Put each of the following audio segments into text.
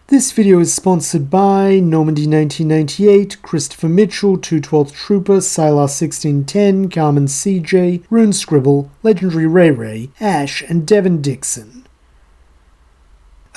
This video is sponsored by Normandy 1998, Christopher Mitchell, 212th Trooper, Silas 1610, Carmen CJ, Rune Scribble, Legendary Ray Ray, Ash, and Devin Dixon.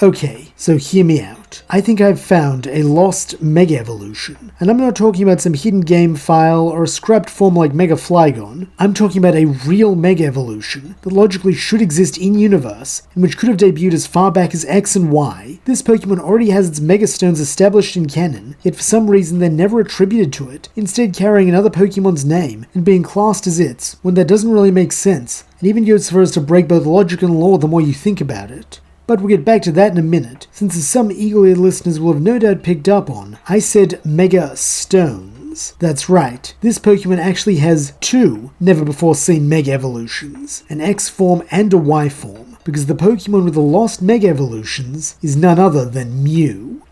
Okay, so hear me out. I think I've found a lost Mega Evolution. And I'm not talking about some hidden game file or a scrapped form like Mega Flygon. I'm talking about a real Mega Evolution that logically should exist in-universe and which could have debuted as far back as X and Y. This Pokemon already has its Mega Stones established in canon, yet for some reason they're never attributed to it, instead carrying another Pokemon's name and being classed as its, when that doesn't really make sense, and even goes so far as to break both logic and lore the more you think about it. But we'll get back to that in a minute, since as some eagle-eared listeners will have no doubt picked up on, I said Mega Stones. That's right, this Pokemon actually has two never-before-seen Mega Evolutions, an X form and a Y form, because the Pokemon with the lost Mega Evolutions is none other than Mew.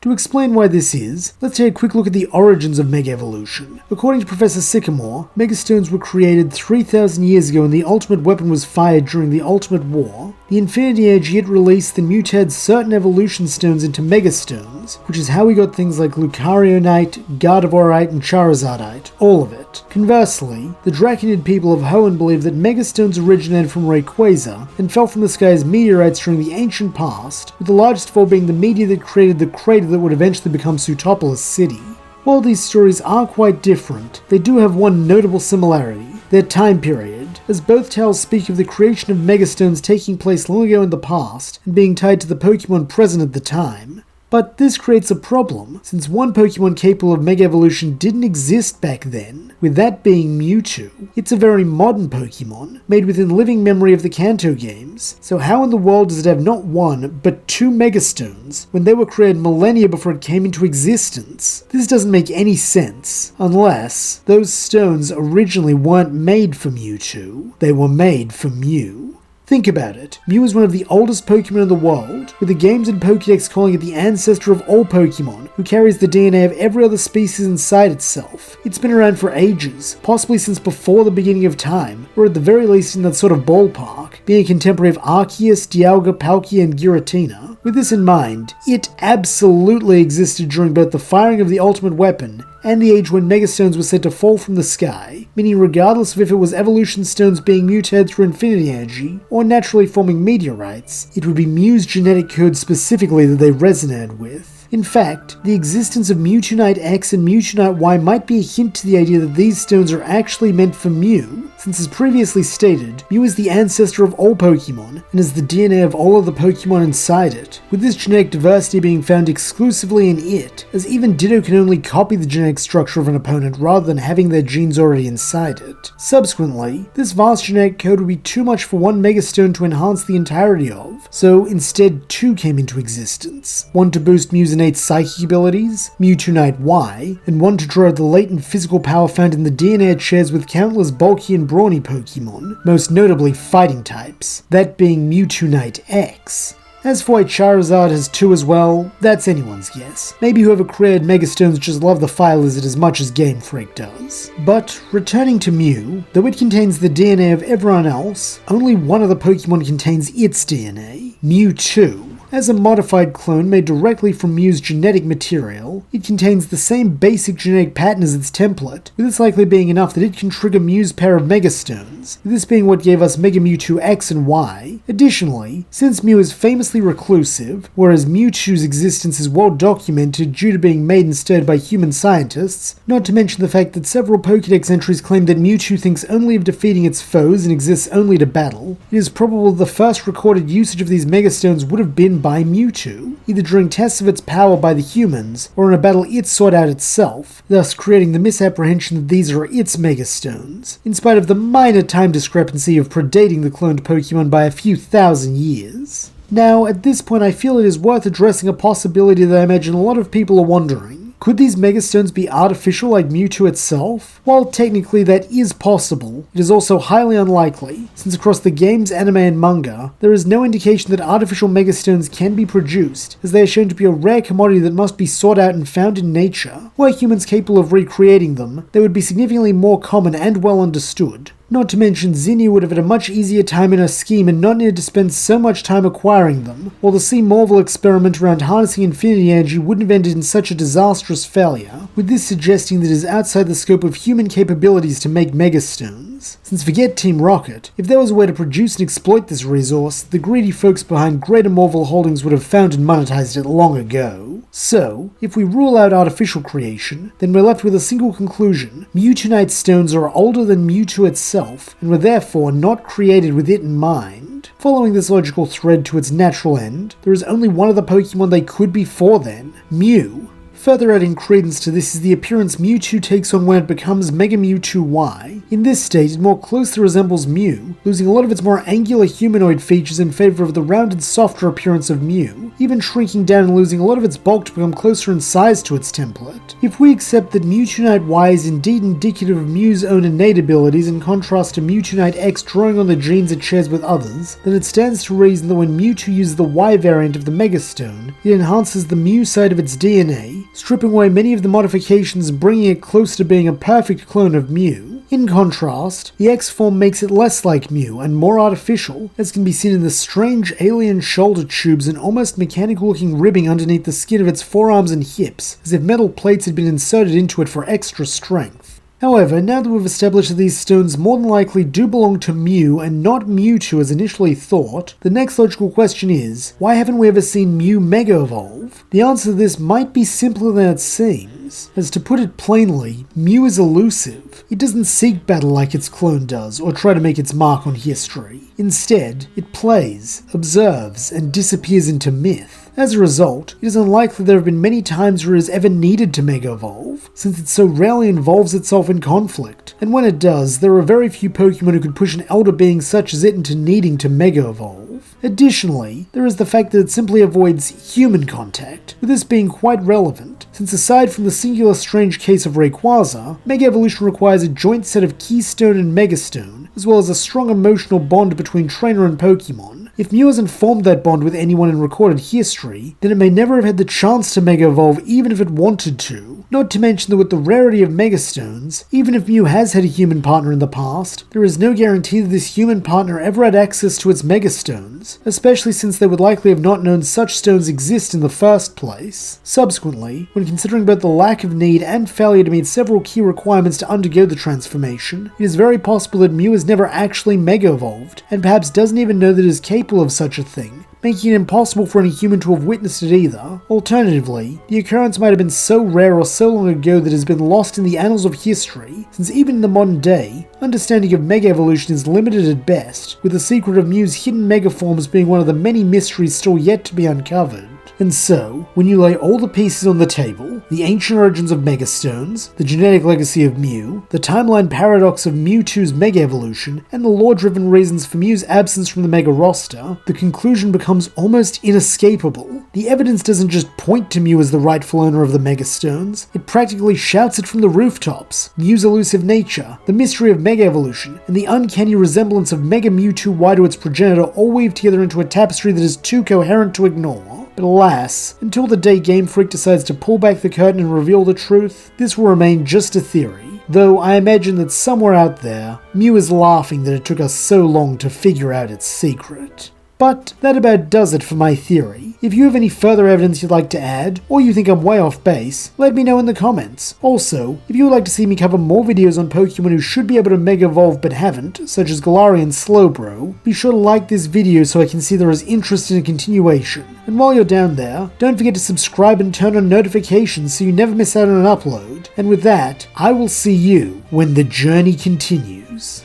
To explain why this is, let's take a quick look at the origins of Mega Evolution. According to Professor Sycamore, Mega Stones were created 3,000 years ago when the Ultimate Weapon was fired during the Ultimate War. The Infinity Age yet released then mutated certain Evolution Stones into Mega Stones, which is how we got things like Lucarionite, Gardevoirite, and Charizardite, all of it. Conversely, the Draconid people of Hoenn believe that Mega Stones originated from Rayquaza and fell from the sky as meteorites during the ancient past, with the largest of all being the meteor that created the crater that would eventually become Sootopolis City. While these stories are quite different, they do have one notable similarity: their time period, as both tales speak of the creation of Megastones taking place long ago in the past and being tied to the Pokemon present at the time. But this creates a problem, since one Pokemon capable of Mega Evolution didn't exist back then, with that being Mewtwo. It's a very modern Pokemon, made within living memory of the Kanto games, so how in the world does it have not one, but two Megastones, when they were created millennia before it came into existence? This doesn't make any sense, unless those stones originally weren't made for Mewtwo, they were made for Mew. Think about it. Mew is one of the oldest Pokemon in the world, with the games and Pokédex calling it the ancestor of all Pokemon, who carries the DNA of every other species inside itself. It's been around for ages, possibly since before the beginning of time, or at the very least in that sort of ballpark, being a contemporary of Arceus, Dialga, Palkia, and Giratina. With this in mind, it absolutely existed during both the firing of the Ultimate Weapon and the age when Megastones were said to fall from the sky, meaning regardless of if it was Evolution Stones being mutated through infinity energy, or naturally forming meteorites, it would be Mew's genetic code specifically that they resonated with. In fact, the existence of Mewtwo X and Mewtwo Y might be a hint to the idea that these stones are actually meant for Mew, since as previously stated, Mew is the ancestor of all Pokemon, and has the DNA of all of the Pokemon inside it, with this genetic diversity being found exclusively in it, as even Ditto can only copy the genetic structure of an opponent rather than having their genes already inside it. Subsequently, this vast genetic code would be too much for one Megastone to enhance the entirety of, so instead two came into existence, one to boost Mew's innate psychic abilities, Mewtwo Y, and one to draw out the latent physical power found in the DNA it shares with countless bulky and brawny Pokemon, most notably fighting types, that being Mewtwo X. As for why Charizard has two as well, that's anyone's guess. Maybe whoever created Megastones just love the Fire Lizard as much as Game Freak does. But returning to Mew, though it contains the DNA of everyone else, only one other Pokemon contains its DNA, Mewtwo. As a modified clone made directly from Mew's genetic material, it contains the same basic genetic pattern as its template, with this likely being enough that it can trigger Mew's pair of Megastones, with this being what gave us Mega Mewtwo X and Y. Additionally, since Mew is famously reclusive, whereas Mewtwo's existence is well documented due to being made and stirred by human scientists, not to mention the fact that several Pokédex entries claim that Mewtwo thinks only of defeating its foes and exists only to battle, it is probable the first recorded usage of these Megastones would have been by Mewtwo, either during tests of its power by the humans, or in a battle it sought out itself, thus creating the misapprehension that these are its Megastones, in spite of the minor time discrepancy of predating the cloned Pokemon by a few thousand years. Now, at this point I feel it is worth addressing a possibility that I imagine a lot of people are wondering. Could these Megastones be artificial like Mewtwo itself? While technically that is possible, it is also highly unlikely, since across the games, anime, and manga, there is no indication that artificial Megastones can be produced, as they are shown to be a rare commodity that must be sought out and found in nature. Were humans capable of recreating them, they would be significantly more common and well understood. Not to mention Zinnia would have had a much easier time in her scheme and not needed to spend so much time acquiring them, while the Sea Marvel experiment around harnessing infinity energy wouldn't have ended in such a disastrous failure, with this suggesting that it is outside the scope of human capabilities to make megastones. Since forget Team Rocket, if there was a way to produce and exploit this resource, the greedy folks behind Greater Marvel Holdings would have found and monetized it long ago. So, if we rule out artificial creation, then we're left with a single conclusion: Mewtwo stones are older than Mewtwo itself, and were therefore not created with it in mind. Following this logical thread to its natural end, there is only one other Pokemon they could be for then: Mew. Further adding credence to this is the appearance Mewtwo takes on when it becomes Mega Mewtwo Y. In this state, it more closely resembles Mew, losing a lot of its more angular humanoid features in favour of the rounded, softer appearance of Mew, even shrinking down and losing a lot of its bulk to become closer in size to its template. If we accept that Mewtwo Y is indeed indicative of Mew's own innate abilities in contrast to Mewtwo X drawing on the genes it shares with others, then it stands to reason that when Mewtwo uses the Y variant of the Megastone, it enhances the Mew side of its DNA, stripping away many of the modifications and bringing it close to being a perfect clone of Mew. In contrast, the X form makes it less like Mew and more artificial, as can be seen in the strange alien shoulder tubes and almost mechanical looking ribbing underneath the skin of its forearms and hips, as if metal plates had been inserted into it for extra strength. However, now that we've established that these stones more than likely do belong to Mew and not Mewtwo as initially thought, the next logical question is, why haven't we ever seen Mew Mega Evolve? The answer to this might be simpler than it seems, as to put it plainly, Mew is elusive. It doesn't seek battle like its clone does, or try to make its mark on history. Instead, it plays, observes, and disappears into myth. As a result, it is unlikely there have been many times where it has ever needed to Mega Evolve, since it so rarely involves itself in conflict, and when it does, there are very few Pokemon who could push an elder being such as it into needing to Mega Evolve. Additionally, there is the fact that it simply avoids human contact, with this being quite relevant, since aside from the singular strange case of Rayquaza, Mega Evolution requires a joint set of Keystone and Megastone, as well as a strong emotional bond between trainer and Pokemon. If Mew hasn't formed that bond with anyone in recorded history, then it may never have had the chance to Mega Evolve even if it wanted to. Not to mention that with the rarity of Megastones, even if Mew has had a human partner in the past, there is no guarantee that this human partner ever had access to its Megastones, especially since they would likely have not known such stones exist in the first place. Subsequently, when considering both the lack of need and failure to meet several key requirements to undergo the transformation, it is very possible that Mew has never actually Mega Evolved, and perhaps doesn't even know that it is capable of such a thing, making it impossible for any human to have witnessed it either. Alternatively, the occurrence might have been so rare or so long ago that it has been lost in the annals of history, since even in the modern day, understanding of Mega Evolution is limited at best, with the secret of Mew's hidden Mega forms being one of the many mysteries still yet to be uncovered. And so, when you lay all the pieces on the table, the ancient origins of Megastones, the genetic legacy of Mew, the timeline paradox of Mewtwo's Mega Evolution, and the lore-driven reasons for Mew's absence from the Mega roster, the conclusion becomes almost inescapable. The evidence doesn't just point to Mew as the rightful owner of the Megastones, it practically shouts it from the rooftops. Mew's elusive nature, the mystery of Mega Evolution, and the uncanny resemblance of Mega Mewtwo Y to its progenitor all weave together into a tapestry that is too coherent to ignore. But alas, until the day Game Freak decides to pull back the curtain and reveal the truth, this will remain just a theory, though I imagine that somewhere out there, Mew is laughing that it took us so long to figure out its secret. But that about does it for my theory. If you have any further evidence you'd like to add, or you think I'm way off base, let me know in the comments. Also, if you would like to see me cover more videos on Pokemon who should be able to Mega Evolve but haven't, such as Galarian and Slowbro, be sure to like this video so I can see there is interest in a continuation. And while you're down there, don't forget to subscribe and turn on notifications so you never miss out on an upload. And with that, I will see you when the journey continues.